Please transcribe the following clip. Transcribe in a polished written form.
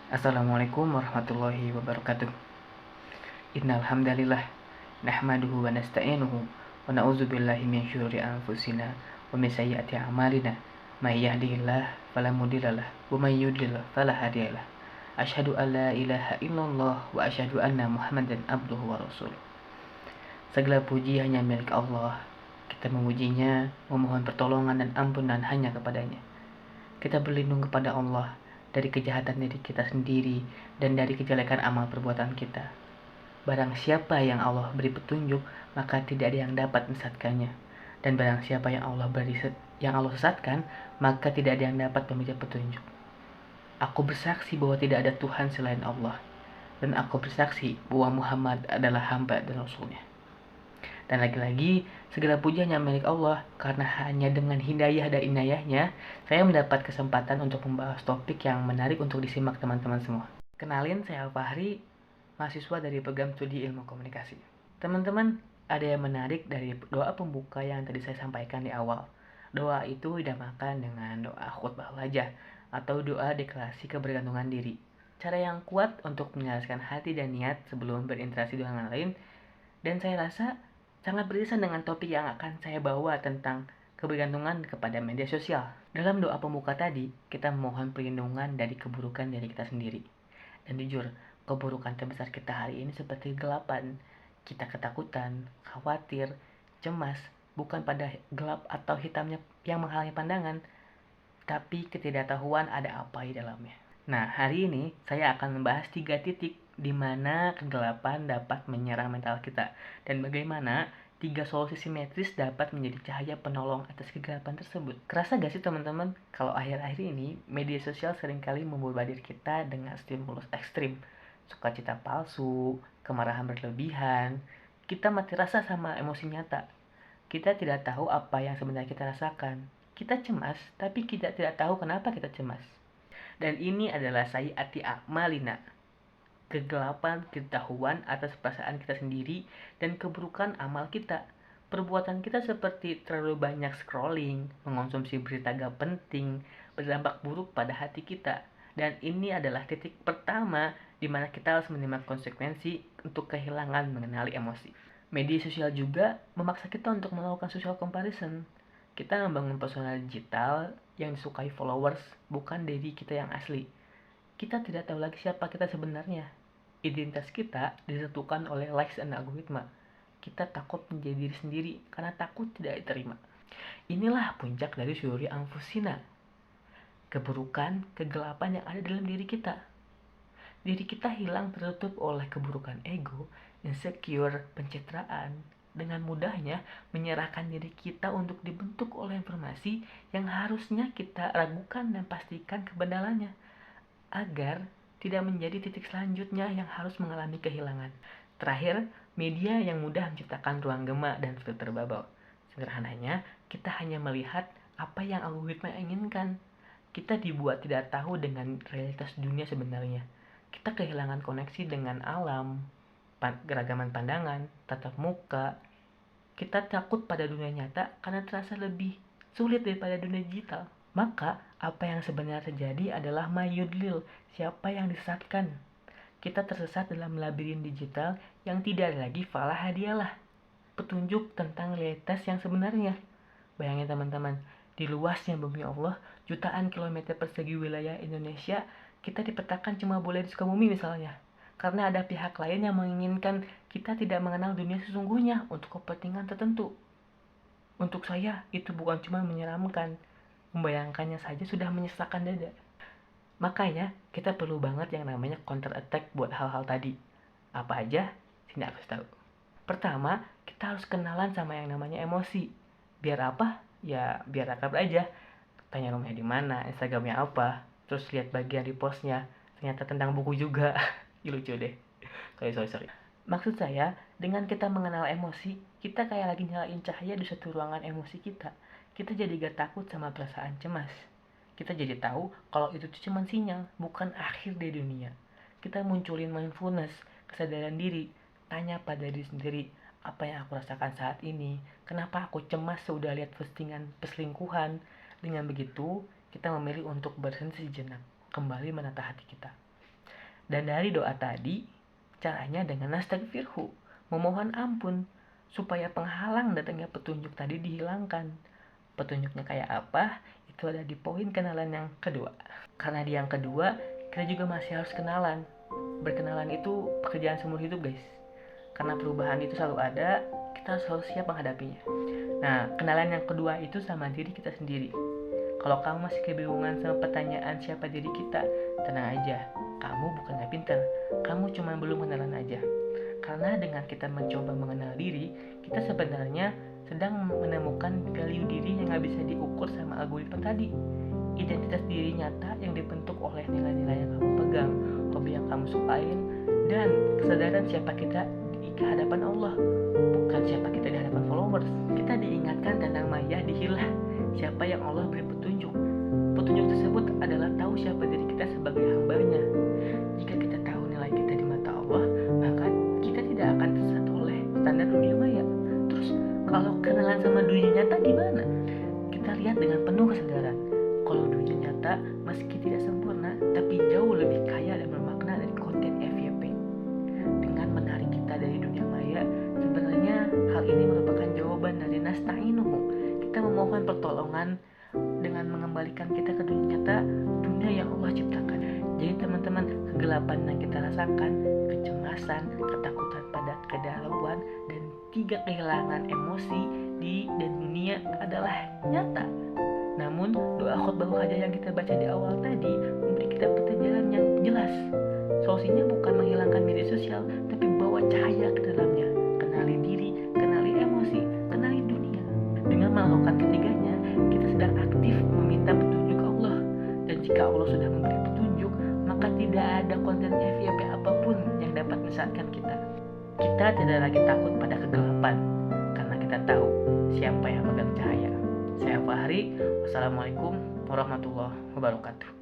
Assalamualaikum warahmatullahi wabarakatuh. Innal hamdalillah nahmaduhu wa nasta'inuhu wa na'udzubillahi min syururi anfusina wa min sayyiati a'malina. May yahdihillahu fala mudhillalah wa may yudlil fala hadiyalah. Asyhadu an la ilaha illallah wa asyhadu anna Muhammadan abduhu wa rasuluh. Segala puji hanya milik Allah. Kita memujinya, memohon pertolongan dan ampunan hanya kepadanya. Kita berlindung kepada Allah dari kejahatan diri kita sendiri dan dari kejelekan amal perbuatan kita. Barang siapa yang Allah beri petunjuk, maka tidak ada yang dapat menyesatkannya. Dan barang siapa yang Allah sesatkan, maka tidak ada yang dapat memberi petunjuk. Aku bersaksi bahwa tidak ada Tuhan selain Allah, dan aku bersaksi bahwa Muhammad adalah hamba dan Rasulnya. Dan lagi-lagi, segala puji hanya milik Allah, karena hanya dengan hidayah dan inayahnya, saya mendapat kesempatan untuk membahas topik yang menarik untuk disimak teman-teman semua. Kenalin, saya Al-Fahri, mahasiswa dari program studi ilmu komunikasi. Teman-teman, ada yang menarik dari doa pembuka yang tadi saya sampaikan di awal. Doa itu dinamakan dengan doa khutbah wajah, atau doa deklarasi kebergantungan diri. Cara yang kuat untuk menjelaskan hati dan niat sebelum berinteraksi dengan orang lain, dan saya rasa sangat beririsan dengan topik yang akan saya bawa tentang kebergantungan kepada media sosial. Dalam doa pembuka tadi, kita memohon perlindungan dari keburukan diri kita sendiri. Dan jujur, keburukan terbesar kita hari ini seperti kegelapan. Kita ketakutan, khawatir, cemas, bukan pada gelap atau hitamnya yang menghalangi pandangan, tapi ketidaktahuan ada apa di dalamnya. Nah, hari ini saya akan membahas 3 titik di mana kegelapan dapat menyerang mental kita dan bagaimana 3 solusi simetris dapat menjadi cahaya penolong atas kegelapan tersebut. Kerasa gak sih teman-teman kalau akhir-akhir ini media sosial seringkali membombardir kita dengan stimulus ekstrim, sukacita palsu, kemarahan berlebihan. Kita mati rasa sama emosi nyata. Kita tidak tahu apa yang sebenarnya kita rasakan. Kita cemas, tapi kita tidak tahu kenapa kita cemas. Dan ini adalah sayyiati a'malina, kegelapan ketahuan atas perasaan kita sendiri dan keburukan amal kita. Perbuatan kita seperti terlalu banyak scrolling, mengonsumsi berita gak penting, berdampak buruk pada hati kita. Dan ini adalah titik pertama di mana kita harus menerima konsekuensi untuk kehilangan mengenali emosi. Media sosial juga memaksa kita untuk melakukan social comparison. Kita membangun persona digital yang disukai followers, bukan diri kita yang asli. Kita tidak tahu lagi siapa kita sebenarnya. Identitas kita ditentukan oleh likes dan algoritma. Kita takut menjadi diri sendiri karena takut tidak diterima. Inilah puncak dari syuri anfusina, keburukan, kegelapan yang ada dalam diri kita. Diri kita hilang tertutup oleh keburukan ego, insecure, pencitraan. Dengan mudahnya menyerahkan diri kita untuk dibentuk oleh informasi yang harusnya kita ragukan dan pastikan kebenarannya, agar tidak menjadi titik selanjutnya yang harus mengalami kehilangan. Terakhir, media yang mudah menciptakan ruang gema dan filter bubble. Sederhananya, kita hanya melihat apa yang algoritma inginkan. Kita dibuat tidak tahu dengan realitas dunia sebenarnya. Kita kehilangan koneksi dengan alam, keragaman pandangan, tatap muka. Kita takut pada dunia nyata karena terasa lebih sulit daripada dunia digital. Maka, apa yang sebenarnya terjadi adalah mayudlil, siapa yang disesatkan. Kita tersesat dalam labirin digital yang tidak ada lagi falah hadialah, petunjuk tentang realitas yang sebenarnya. Bayangin teman-teman, di luasnya bumi Allah, jutaan kilometer persegi wilayah Indonesia, kita dipetakan cuma boleh di Sukabumi misalnya. Karena ada pihak lain yang menginginkan kita tidak mengenal dunia sesungguhnya untuk kepentingan tertentu. Untuk saya, itu bukan cuma menyeramkan. Membayangkannya saja sudah menyesakan dada. Makanya, kita perlu banget yang namanya counter attack buat hal-hal tadi. Apa aja? Sini aku tahu. Pertama, kita harus kenalan sama yang namanya emosi. Biar apa? Ya, biar akrab aja. Tanya rumahnya di mana, Instagramnya apa, terus lihat bagian di postnya, ternyata tentang buku juga. Lucu deh. Sorry. Maksud saya, dengan kita mengenal emosi, kita kayak lagi nyalain cahaya di suatu ruangan emosi kita. Kita jadi gak takut sama perasaan cemas. Kita jadi tahu kalau itu cuma sinyal, bukan akhir dari dunia. Kita munculin mindfulness, kesadaran diri, tanya pada diri sendiri, apa yang aku rasakan saat ini, kenapa aku cemas sudah lihat postingan perselingkuhan. Dengan begitu, kita memilih untuk berhenti sejenak, kembali menata hati kita. Dan dari doa tadi, caranya dengan nastaghfirhu, memohon ampun, supaya penghalang datangnya petunjuk tadi dihilangkan. Petunjuknya kayak apa? Itu ada di poin kenalan yang kedua. Karena di yang kedua, kita juga masih harus kenalan. Berkenalan itu pekerjaan seumur hidup, guys. Karena perubahan itu selalu ada, kita harus siap menghadapinya. Nah, kenalan yang kedua itu sama diri kita sendiri. Kalau kamu masih kebingungan sama pertanyaan siapa diri kita, tenang aja. Kamu bukan gak pintar, kamu cuma belum kenalan aja. Karena dengan kita mencoba mengenal diri, kita sebenarnya sedang menemukan value diri yang gak bisa diukur sama algoritma tadi. Identitas diri nyata yang dibentuk oleh nilai-nilai yang kamu pegang, hobi yang kamu sukain, dan kesadaran siapa kita di hadapan Allah, bukan siapa kita di hadapan followers. Kita diingatkan tentang maya dihilah, siapa yang Allah beri petunjuk. Petunjuk tersebut adalah tahu siapa diri kita sebagai hambanya. Jika kita tahu nilai kita di mata Allah, maka kita tidak akan tersesat oleh standar dunia maya. Terus kalau kenalan sama dunia nyata gimana? Kita lihat dengan penuh kesadaran. Kalau dunia nyata meski tidak sempurna, tapi jauh lebih kaya dan bermakna dari konten FYP. Dengan menarik kita dari dunia maya, sebenarnya hal ini merupakan jawaban dari nasta'inuhu. Kita memohon pertolongan dengan mengembalikan kita ke dunia nyata, dunia yang Allah ciptakan. Jadi teman-teman, kegelapan yang kita rasakan, kecemasan, ketakutan pada kegalauan, dan 3 kehilangan emosi di dan dunia adalah nyata. Namun, doa khutbah hajah yang kita baca di awal tadi memberi kita peta jalan yang jelas. Solusinya bukan menghilangkan media sosial, tapi bawa cahaya ke dalamnya. Kenali diri, kenali emosi, kenali dunia. Dengan melakukan ketiganya, kita sedang aktif meminta petunjuk Allah. Dan jika Allah sudah memberi petunjuk, maka tidak ada konten FYP apapun yang dapat menyesatkan kita. Kita tidak lagi takut pada kegelapan, karena kita tahu siapa yang memegang cahaya. Saya Fahri, wassalamualaikum warahmatullahi wabarakatuh.